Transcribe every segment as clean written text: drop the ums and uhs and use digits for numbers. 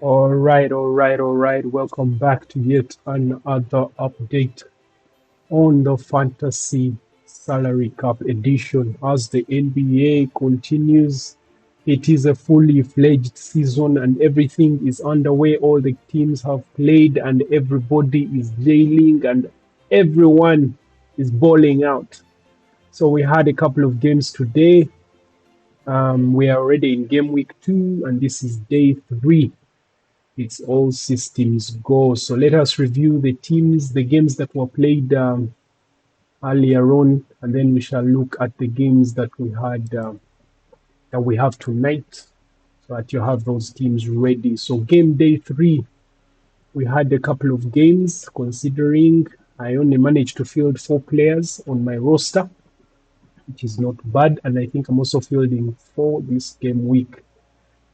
All right. Welcome back to yet another update on the Fantasy Salary Cap edition. As the NBA continues, it is a fully fledged season and everything is underway. All the teams have played and everybody is jailing and everyone is balling out. So we had a couple of games today. We are already in game week 2 and this is day 3. It's all systems go. So let us review the teams, the games that were played earlier on, and then we shall look at the games that we had that we have tonight, so that you have those teams ready. So game day 3, we had a couple of games. Considering I only managed to field 4 players on my roster, which is not bad, and I think I'm also fielding 4 this game week.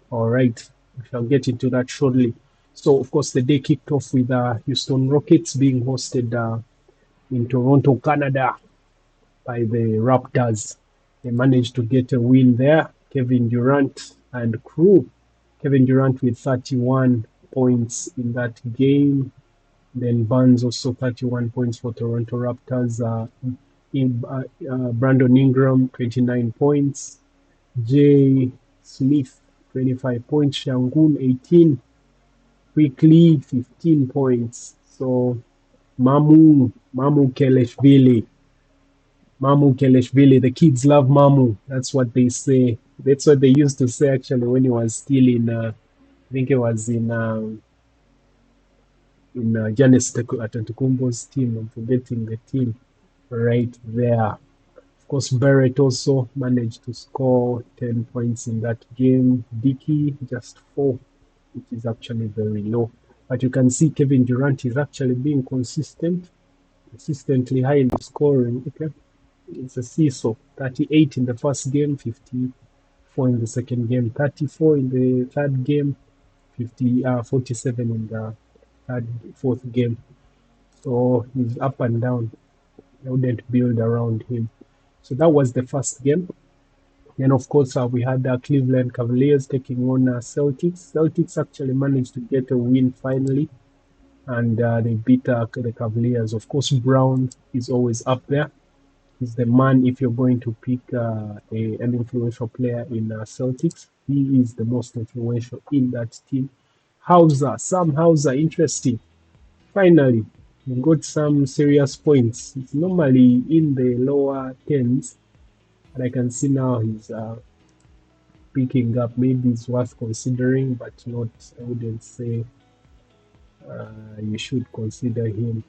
All right. We shall get into that shortly. So, of course, the day kicked off with Houston Rockets being hosted in Toronto, Canada by the Raptors. They managed to get a win there. Kevin Durant and crew. Kevin Durant with 31 points in that game. Then Barnes also 31 points for Toronto Raptors. Brandon Ingram, 29 points. Jay Smith, 25 points. Shangun, 18. Quickly, 15 points. So, Mamu Keleshvili. The kids love Mamu. That's what they say. That's what they used to say actually when he was still in, I think it was in Giannis Antetokounmpo's team. I'm forgetting the team right there. Of course, Barrett also managed to score 10 points in that game. Dickey, just 4, which is actually very low. But you can see Kevin Durant is actually being consistently highly scoring. Okay, it's a seesaw. 38 in the first game, 54 in the second game, 34 in the third game, 47 in the fourth game. So he's up and down. I wouldn't build around him. So that was the first game. Then, of course, we had the Cleveland Cavaliers taking on Celtics. Celtics actually managed to get a win finally, and they beat the Cavaliers. Of course, Brown is always up there. He's the man if you're going to pick an influential player in Celtics. He is the most influential in that team. Sam Hauser, interesting. Finally, he got some serious points. It's normally in the lower tens, and I can see now he's picking up. Maybe it's worth considering, but not. I wouldn't say you should consider him.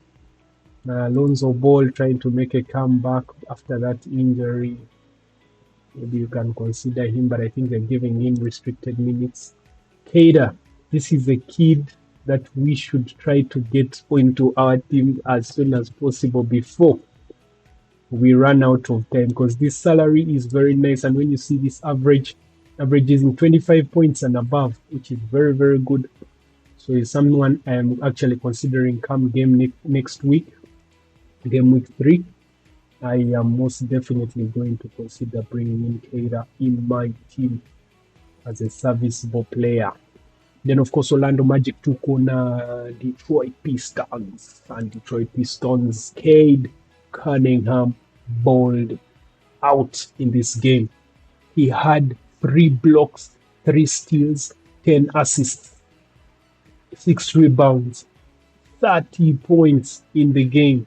Lonzo Ball trying to make a comeback after that injury. Maybe you can consider him, but I think they're giving him restricted minutes. Cade, this is a kid that we should try to get into our team as soon as possible before we run out of time, because this salary is very nice. And when you see this averages in 25 points and above, which is very, very good. So he's someone I'm actually considering come game next week, game week 3. I am most definitely going to consider bringing in Cade in my team as a serviceable player. Then, of course, Orlando Magic took on Detroit Pistons. And Detroit Pistons, Cade Cunningham balled out in this game. He had 3 blocks, 3 steals, 10 assists, 6 rebounds, 30 points in the game,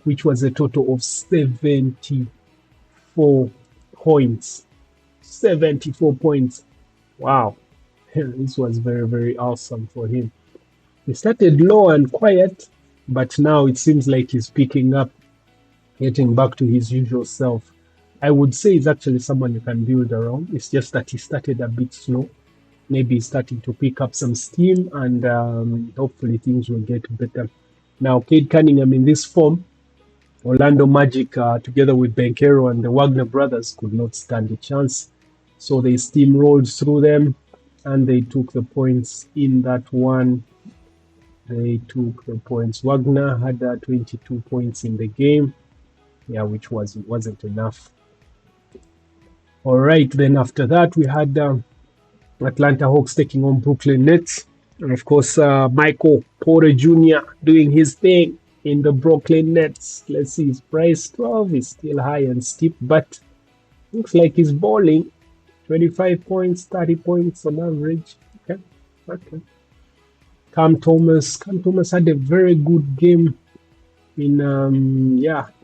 which was a total of 74 points. 74 points. Wow. This was very, very awesome for him. He started low and quiet, but now it seems like he's picking up, getting back to his usual self. I would say he's actually someone you can build around. It's just that he started a bit slow. Maybe he's starting to pick up some steam, and hopefully things will get better. Now, Cade Cunningham in this form, Orlando Magic, together with Benkero and the Wagner brothers, could not stand a chance. So they steamrolled through them, and they took the points in that one. They took the points. Wagner had 22 points in the game, which wasn't enough. All right, then after that, we had Atlanta Hawks taking on Brooklyn Nets. And of course, Michael Porter Jr. doing his thing in the Brooklyn Nets. Let's see, his price 12 is still high and steep, but looks like he's balling. 25 points, 30 points on average. Okay, okay. Cam Thomas had a very good game in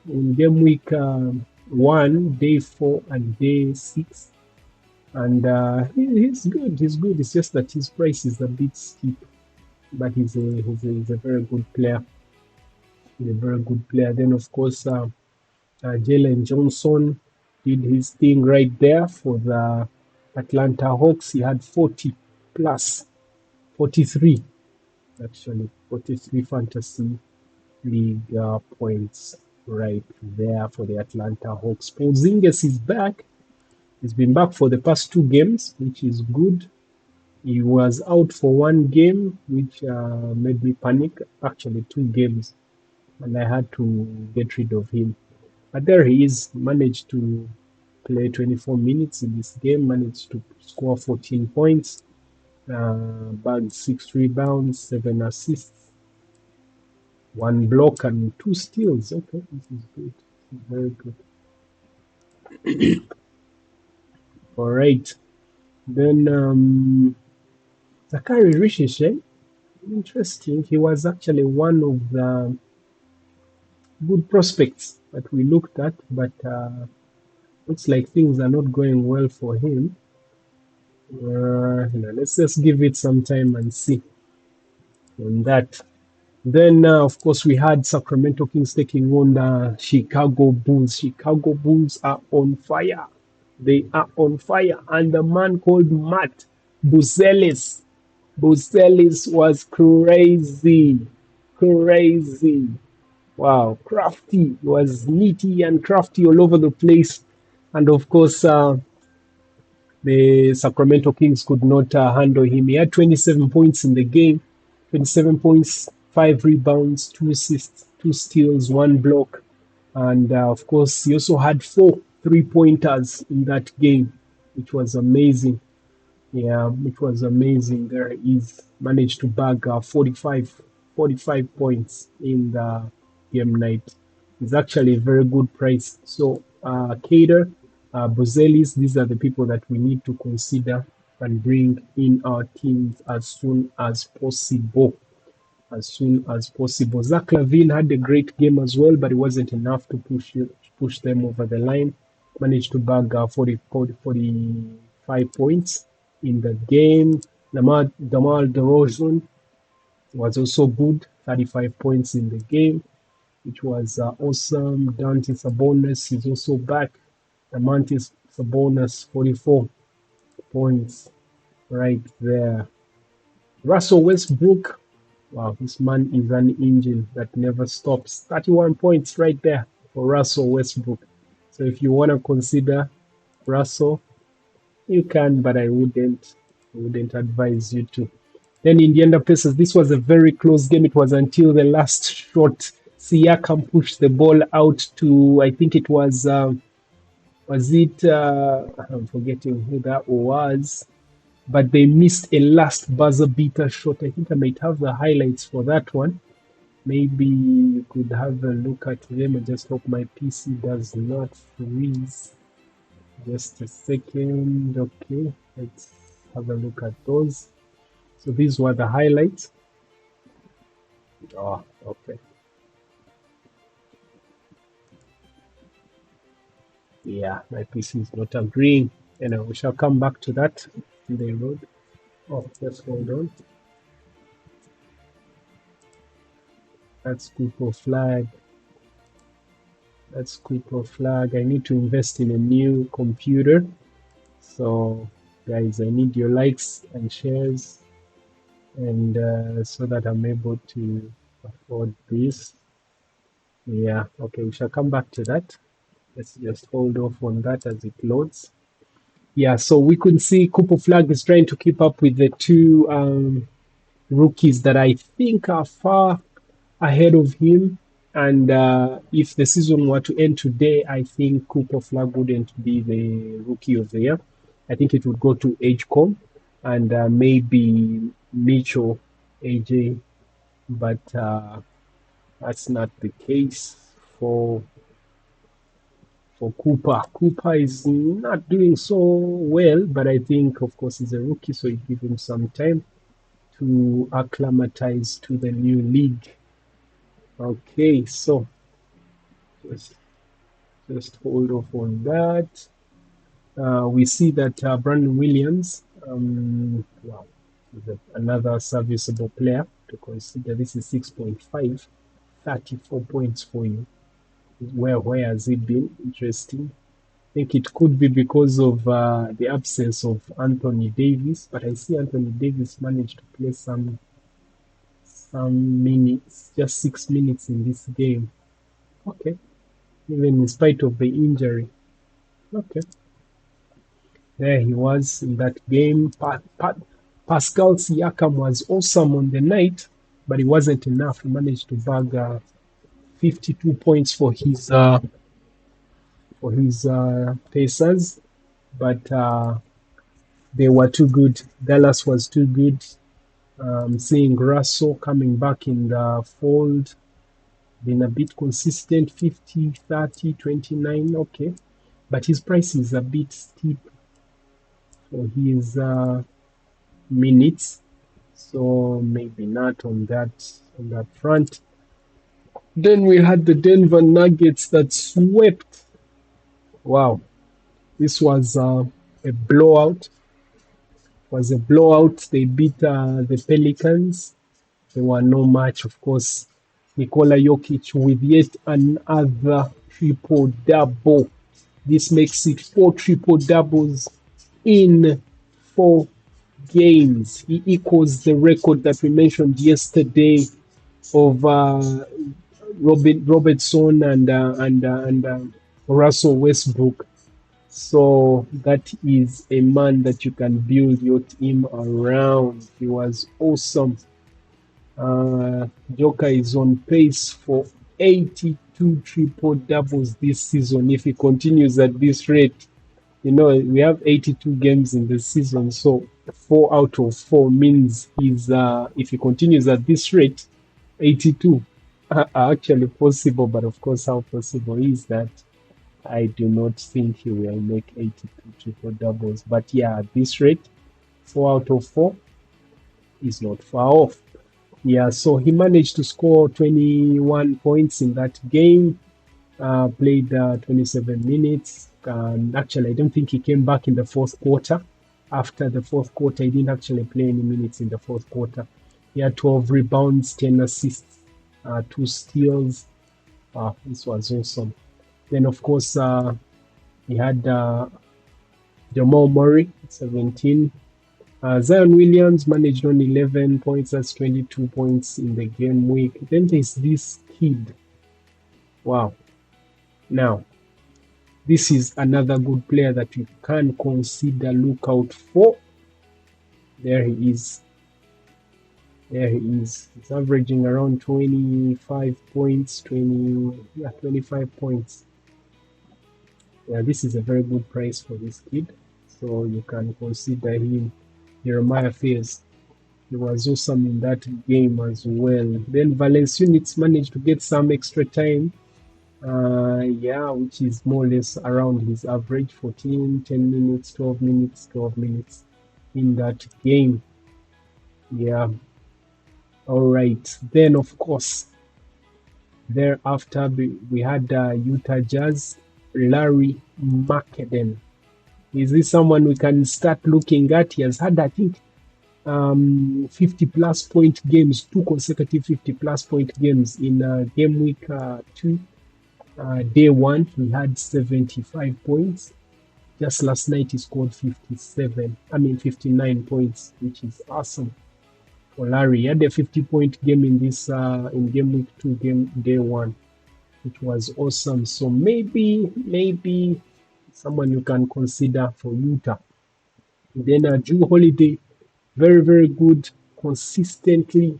in game week 1, day 4, and day 6, and he's good. He's good. It's just that his price is a bit steep, but he's a very good player. He's a very good player. Then of course, Jalen Johnson did his thing right there for the Atlanta Hawks. He had 40 plus 43 actually 43 fantasy league points right there for the Atlanta Hawks. Porzingis is back. He's been back for the past 2 games, which is good. He was out for 1 game, which made me panic. Actually, 2 games, and I had to get rid of him. But there he is. Managed to play 24 minutes in this game. Managed to score 14 points, bagged 6 rebounds, 7 assists, 1 block, and 2 steals. Okay, this is good. This is very good. All right. Then Zakari Rishishe, interesting. He was actually one of the good prospects that we looked at, but looks like things are not going well for him. Let's just give it some time and see on that. Then, of course, we had Sacramento Kings taking on the Chicago Bulls. Chicago Bulls are on fire. They are on fire. And the man called Matt Buzelis was crazy. Crazy. Wow. Crafty. He was nitty and crafty all over the place. And of course, the Sacramento Kings could not handle him. He had 27 points in the game, 27 points, 5 rebounds, 2 assists, 2 steals, 1 block. And of course, he also had 4 3-pointers in that game, which was amazing. Yeah, which was amazing. There he's managed to bag 45 points in the game night. It's actually a very good price. So, Cade, Bozelis, these are the people that we need to consider and bring in our teams as soon as possible. As soon as possible. Zach Lavine had a great game as well, but it wasn't enough to push them over the line. Managed to bag 45 points in the game. DeMar DeRozan was also good, 35 points in the game, which was awesome. Dante Sabonis is also back. Domantas Sabonis, 44 points right there. Russell Westbrook, wow, this man is an engine that never stops. 31 points right there for Russell Westbrook. So if you want to consider Russell, you can, but I wouldn't advise you to. Then Indiana Pacers, this was a very close game. It was until the last shot. Siakam pushed the ball out to, I think it was I'm forgetting who that was, but they missed a last buzzer beater shot. I think I might have the highlights for that one. Maybe you could have a look at them. I just hope my PC does not freeze. Just a second. Okay, let's have a look at those. So these were the highlights. Oh, okay. Yeah, my PC is not agreeing. Anyway, we shall come back to that in the road. Oh, just hold on. That's Cooper Flagg. That's Cooper Flagg. I need to invest in a new computer. So, guys, I need your likes and shares, and so that I'm able to afford this. Yeah, okay, we shall come back to that. Let's just hold off on that as it loads. Yeah, so we could see Cooper Flagg is trying to keep up with the two rookies that I think are far ahead of him. And if the season were to end today, I think Cooper Flagg wouldn't be the rookie of the year. I think it would go to Edgecombe and maybe Mitchell AJ, but that's not the case for Cooper. Cooper is not doing so well, but I think, of course, he's a rookie, so you give him some time to acclimatize to the new league. Okay, so just just hold off on that. We see that Brandon Williams, wow, is another serviceable player to consider. This is 6.5, 34 points for you. Where has he been? Interesting. I think it could be because of the absence of Anthony Davis, but I see Anthony Davis managed to play some minutes, just 6 minutes in this game. Okay, even in spite of the injury. Okay, there he was in that game. Pascal Siakam was awesome on the night, but it wasn't enough. He managed to bag 52 points for his Pacers, but they were too good. Dallas was too good. Seeing Russell coming back in the fold, been a bit consistent, 50, 30, 29, okay. But his price is a bit steep for his minutes, so maybe not on that front. Then we had the Denver Nuggets that swept. Wow, this was a blowout. Was a blowout. They beat the Pelicans. They were no match, of course. Nikola Jokic with yet another triple double. This makes it 4 triple doubles in 4 games. He equals the record that we mentioned yesterday of Robertson and Russell Westbrook. So that is a man that you can build your team around. He was awesome. Joker is on pace for 82 triple doubles this season. If he continues at this rate, we have 82 games in the season, so 4 out of 4 means he's if he continues at this rate, 82 are actually possible. But of course, how possible is that? I do not think he will make 82 triple doubles. But yeah, at this rate, 4 out of 4 is not far off. Yeah, so he managed to score 21 points in that game. Played 27 minutes. Actually, I don't think he came back in the fourth quarter. After the fourth quarter, he didn't actually play any minutes in the fourth quarter. He had 12 rebounds, 10 assists, 2 steals. This was awesome. Then, of course, he had Jamal Murray, 17. Zion Williams managed on 11 points. That's 22 points in the game week. Then there's this kid. Wow. Now, this is another good player that you can consider look out for. There he is. He's averaging around 25 points, 25 points. Yeah, this is a very good price for this kid. So you can consider him. Jeremiah Fierce. He was awesome in that game as well. Then Valanciunas managed to get some extra time. Which is more or less around his average, 14, 10 minutes, 12 minutes, 12 minutes in that game. Yeah. All right. Then, of course, thereafter, we had Utah Jazz, Larry Markkanen. Is this someone we can start looking at? He has had, I think, 50 plus point games, 2 consecutive 50 plus point games in game week 2. Day 1, he had 75 points. Just last night, he scored 59 points, which is awesome for Larry. He had a 50-point game in this in game week 2, day 1, which was awesome. So maybe someone you can consider for Utah. And then Jrue Holiday, very, very good, consistently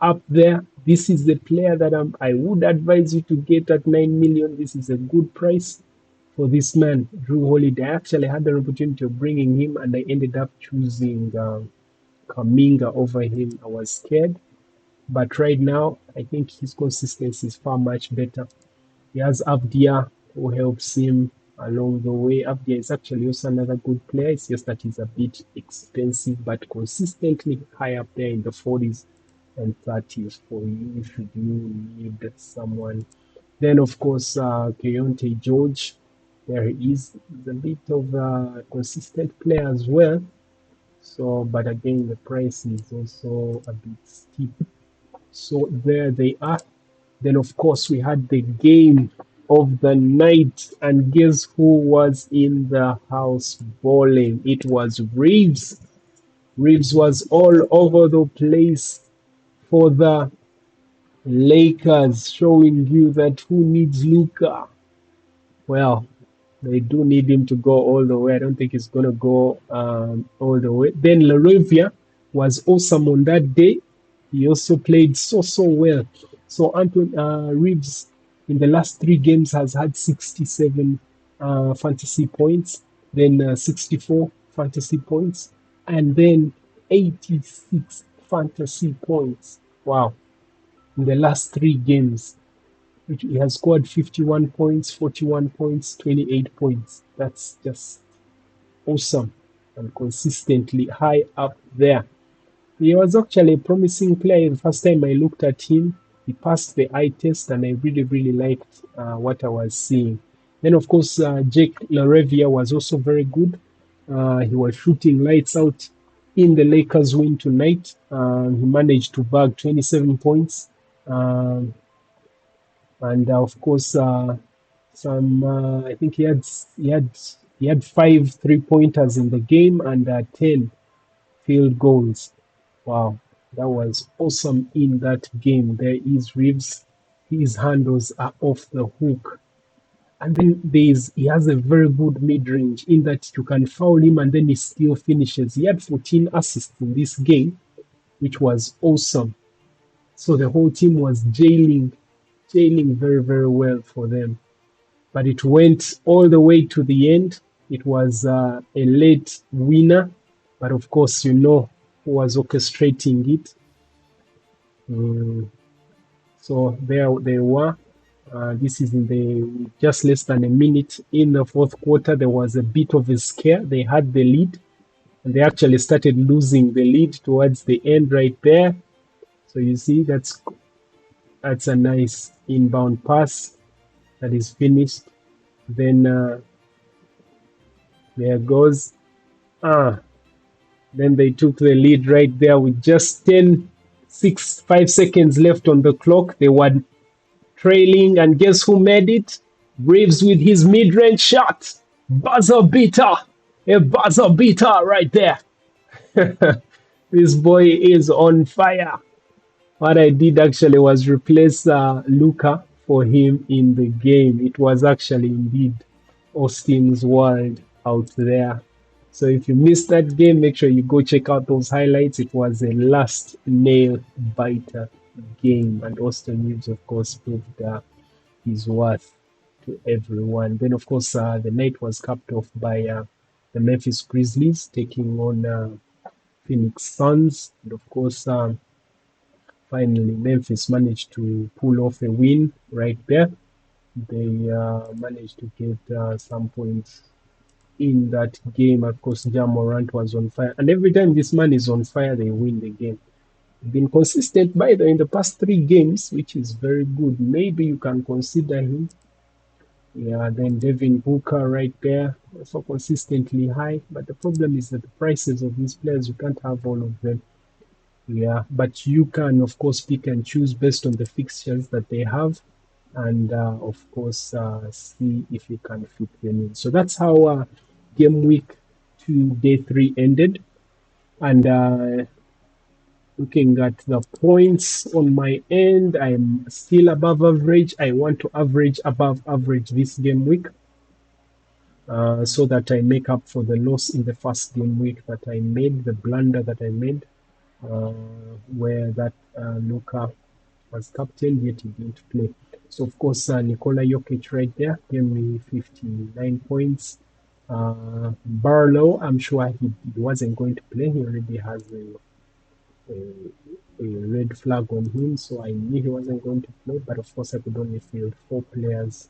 up there. This is the player that I would advise you to get at 9 million. This is a good price for this man, Jrue Holiday. I actually had the opportunity of bringing him, and I ended up choosing Kaminga over him, I was scared. But right now, I think his consistency is far much better. He has Abdia who helps him along the way. Abdia is actually also another good player. It's just that he's a bit expensive, but consistently high up there in the 40s and 30s for you should you need someone. Then, of course, Keontae George. There he is. He's a bit of a consistent player as well. So, but again, the price is also a bit steep. So there they are. Then, of course, we had the game of the night, and guess who was in the house bowling? It was Reeves. Reeves was all over the place for the Lakers, showing you that who needs Luka? Well, they do need him to go all the way. I don't think he's going to go all the way. Then Laravia was awesome on that day. He also played so well. So Anton Reeves in the last 3 games has had 67 fantasy points, then 64 fantasy points, and then 86 fantasy points. Wow. In the last 3 games. He has scored 51 points, 41 points, 28 points. That's just awesome and consistently high up there. He was actually a promising player. The first time I looked at him, he passed the eye test, and I really liked what I was seeing. Then, of course, Jake Laravia was also very good. He was shooting lights out in the Lakers win tonight. He managed to bag 27 points. And of course, some I think he had 5 3-pointers in the game and 10 field goals. Wow, that was awesome in that game. There is Reeves. His handles are off the hook. And then he has a very good mid range in that you can foul him and then he still finishes. He had 14 assists in this game, which was awesome. So the whole team was jailing very well for them. But it went all the way to the end. It was a late winner, but of course, you know who was orchestrating it. So there they were. This is in the just less than a minute in the fourth quarter. There was a bit of a scare. They had the lead, and they actually started losing the lead towards the end right there. So you see, that's a nice inbound pass that is finished. Then there goes. Then they took the lead right there with just 5 seconds left on the clock. They were trailing, and guess who made it? Reeves with his mid-range shot. Buzzer beater. A buzzer beater right there. This boy is on fire. What I did actually was replace Luka for him in the game. It was actually indeed Austin's world out there. So if you missed that game, make sure you go check out those highlights. It was a last nail biter game, and Austin Reeves, of course, proved his worth to everyone. Then, of course, the night was capped off by the Memphis Grizzlies taking on Phoenix Suns, and of course, finally Memphis managed to pull off a win right there. They managed to get some points in that game. Of course, Ja Morant was on fire, and every time this man is on fire, they win the game. Been consistent by in the past 3 games, which is very good. Maybe you can consider him. Yeah, then Devin Booker right there, also consistently high. But the problem is that the prices of these players, you can't have all of them. Yeah, but you can, of course, pick and choose based on the fixtures that they have, and of course, see if you can fit them in. So that's how game week 2, day 3 ended. And looking at the points on my end, I'm still above average. I want to average above average this game week so that I make up for the loss in the first game week that I made, the blunder that I made. Where that Luka was captain, yet he didn't play. So, of course, Nikola Jokic right there gave me 59 points. Barlow, I'm sure he wasn't going to play. He already has a red flag on him, so I knew he wasn't going to play. But of course, I could only field 4 players,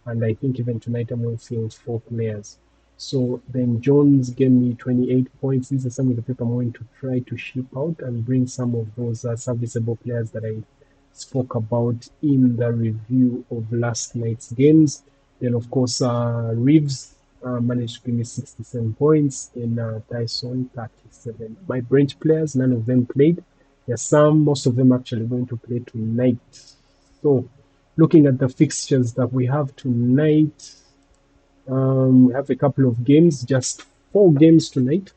and I think even tonight I'm going to field 4 players. So then Jones gave me 28 points. These are some of the people I'm going to try to ship out and bring some of those serviceable players that I spoke about in the review of last night's games. Then, of course, Reeves managed to give me 67 points, and Tyson 37. My bench players, none of them played. There's most of them actually going to play tonight. So, looking at the fixtures that we have tonight, we have a couple of games, just 4 games tonight.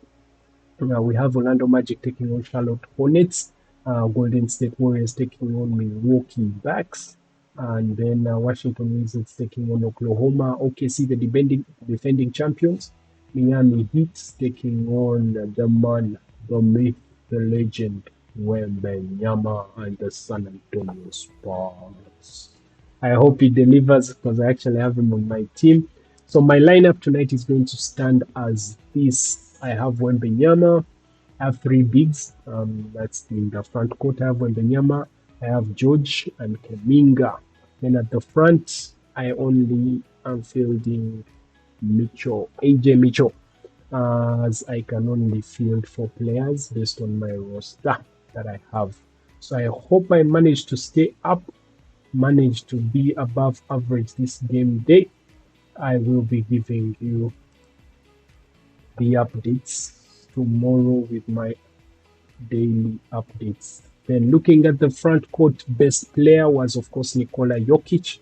We have Orlando Magic taking on Charlotte Hornets, Golden State Warriors taking on Milwaukee Bucks, and then Washington Wizards taking on Oklahoma. OKC, the defending champions. Miami Heat taking on the man, the myth, the legend, Wembenyama and the San Antonio Spurs. I hope he delivers because I actually have him on my team. So my lineup tonight is going to stand as this. I have Wembenyama. I have 3 bigs. That's in the front court. I have Wembenyama. I have George and Keminga. Then at the front, I only am fielding Mitchell, AJ Mitchell, as I can only field 4 players based on my roster that I have. So I hope I manage to stay up, manage to be above average this game day. I will be giving you the updates tomorrow with my daily updates. Then looking at the front court, best player was of course Nikola Jokic,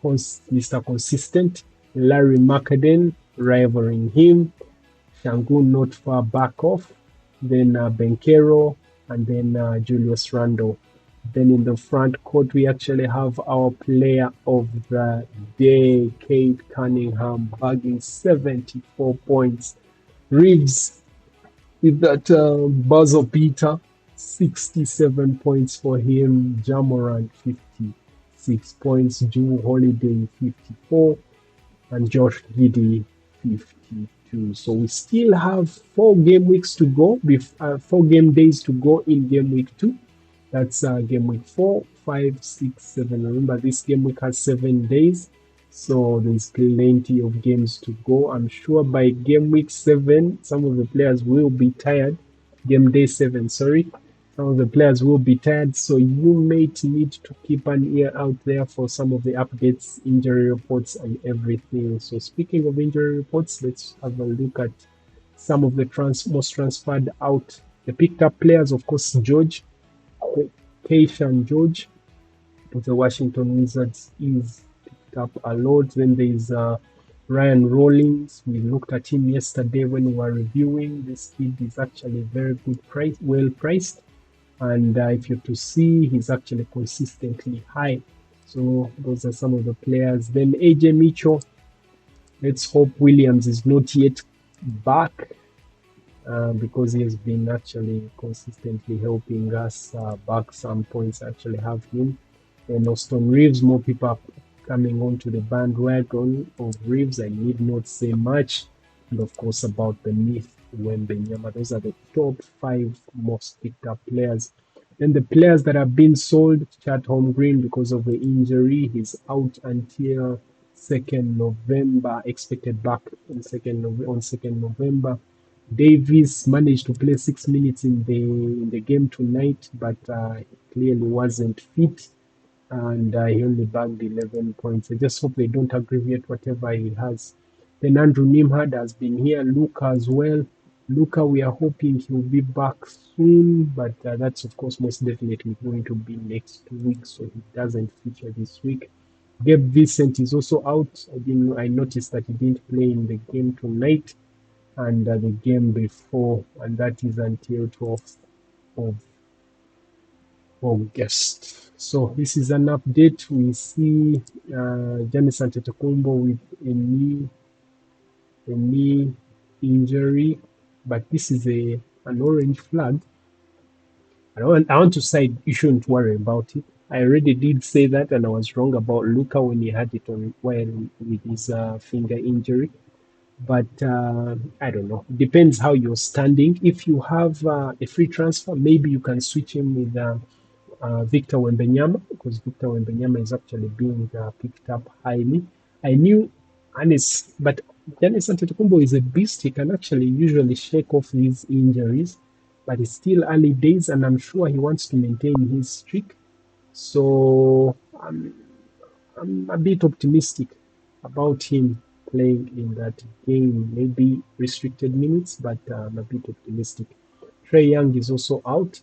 Mr. Consistent, Larry Markkanen rivaling him, Shangun not far back off, then Benkero, and then Julius Randle. Then in the front court, we actually have our player of the day, Cade Cunningham, bagging 74 points. Reeves with that buzzer beater, 67 points for him. Jamoran, 56 points. Drew Holiday, 54. And Josh Giddey, 52. So we still have 4 game weeks to go, 4 game days to go in game week 2. That's game week 4, 5, 6, 7. Remember, this game week has 7 days. So there's plenty of games to go. I'm sure by game week 7, some of the players will be tired. Game day 7, sorry. Some of the players will be tired. So you may need to keep an ear out there for some of the updates, injury reports, and everything. So speaking of injury reports, let's have a look at some of the most transferred out. The picked up players, of course, George. Keishan George of the Washington Wizards is picked up a lot. Then there's Ryan Rollins. We looked at him yesterday when we were reviewing. This kid is actually very good price, well priced. And if you're to see, he's actually consistently high. So those are some of the players. Then AJ Mitchell. Let's hope Williams is not yet back. Because he has been actually consistently helping us back some points. Actually have him. And Austin Reeves, more people are coming onto the bandwagon of Reeves. I need not say much. And of course about the myth Wembenyama. Those are the top 5 most picked up players. Then the players that have been sold, Chat Holmgren, because of the injury, he's out until 2nd November, expected back on 2nd November. Davis managed to play 6 minutes in the game tonight, but he clearly wasn't fit, and he only bagged 11 points. I just hope they don't aggravate whatever he has. Then Andrew Nimhard has been here. Luca as well. Luca, we are hoping he'll be back soon, but that's of course most definitely going to be next week, so he doesn't feature this week. Gabe Vincent is also out. I noticed that he didn't play in the game tonight and the game before, and that is until 12th of August. So this is an update. We see Giannis Antetokounmpo with a knee injury, but this is an orange flag. I want to say you shouldn't worry about it. I already did say that, and I was wrong about Luca when he had it on while with his finger injury. But I don't know. Depends how you're standing. If you have a free transfer, maybe you can switch him with Victor Wembenyama, because Victor Wembenyama is actually being picked up highly. I knew Anis, but Giannis Antetokounmpo is a beast. He can actually usually shake off these injuries, but it's still early days, and I'm sure he wants to maintain his streak. So I'm a bit optimistic about him playing in that game. Maybe restricted minutes, but I'm a bit optimistic. Trey Young is also out.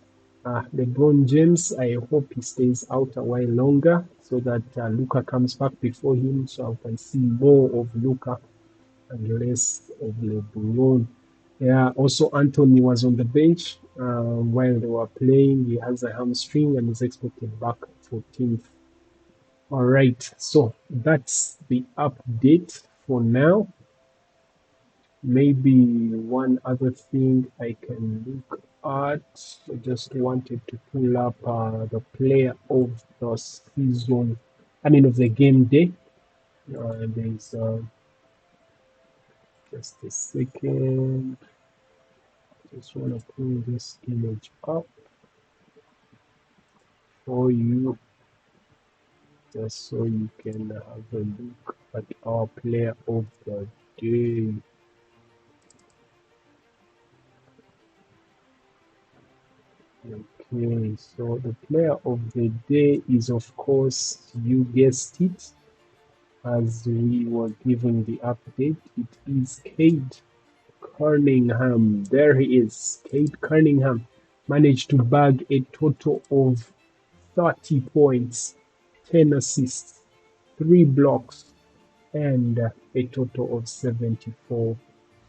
LeBron James, I hope he stays out a while longer so that Luca comes back before him, so I can see more of Luca and less of LeBron. Yeah, also Anthony was on the bench while they were playing. He has a hamstring and is expected back 14th. All right, so that's the update for now. Maybe one other thing I can look at. I just wanted to pull up the player of the season, I mean, of the game day. There's just a second. Just want to pull this image up for you, just so you can have a look at our player of the day. Okay, so the player of the day is, of course, you guessed it, as we were giving the update, it is Cade Cunningham. There he is. Cade Cunningham managed to bag a total of 30 points, 10 assists, 3 blocks, and a total of 74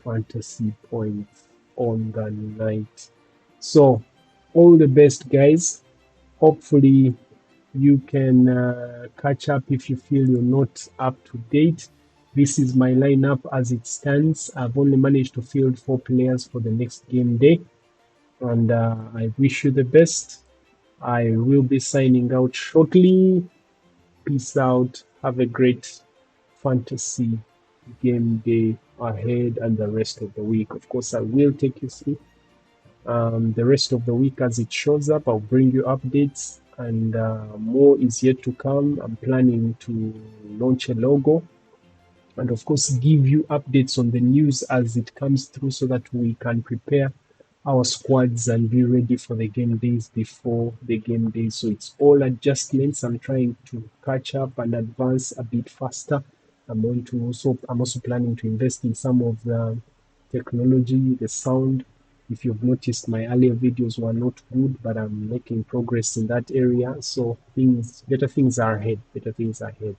fantasy points on the night. So, all the best, guys. Hopefully, you can catch up if you feel you're not up to date. This is my lineup as it stands. I've only managed to field 4 players for the next game day, and I wish you the best. I will be signing out shortly. Peace out. Have a great fantasy game day ahead and the rest of the week. Of course, I will take you through the rest of the week as it shows up. I'll bring you updates, and more is yet to come. I'm planning to launch a logo and, of course, give you updates on the news as it comes through so that we can prepare our squads and be ready for the game days before the game days. So it's all adjustments. I'm trying to catch up and advance a bit faster. I'm also planning to invest in some of the technology, the sound. If you've noticed, my earlier videos were not good, but I'm making progress in that area. So better things are ahead. Better things are ahead.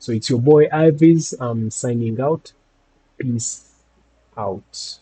So it's your boy Ivis. I'm signing out. Peace out.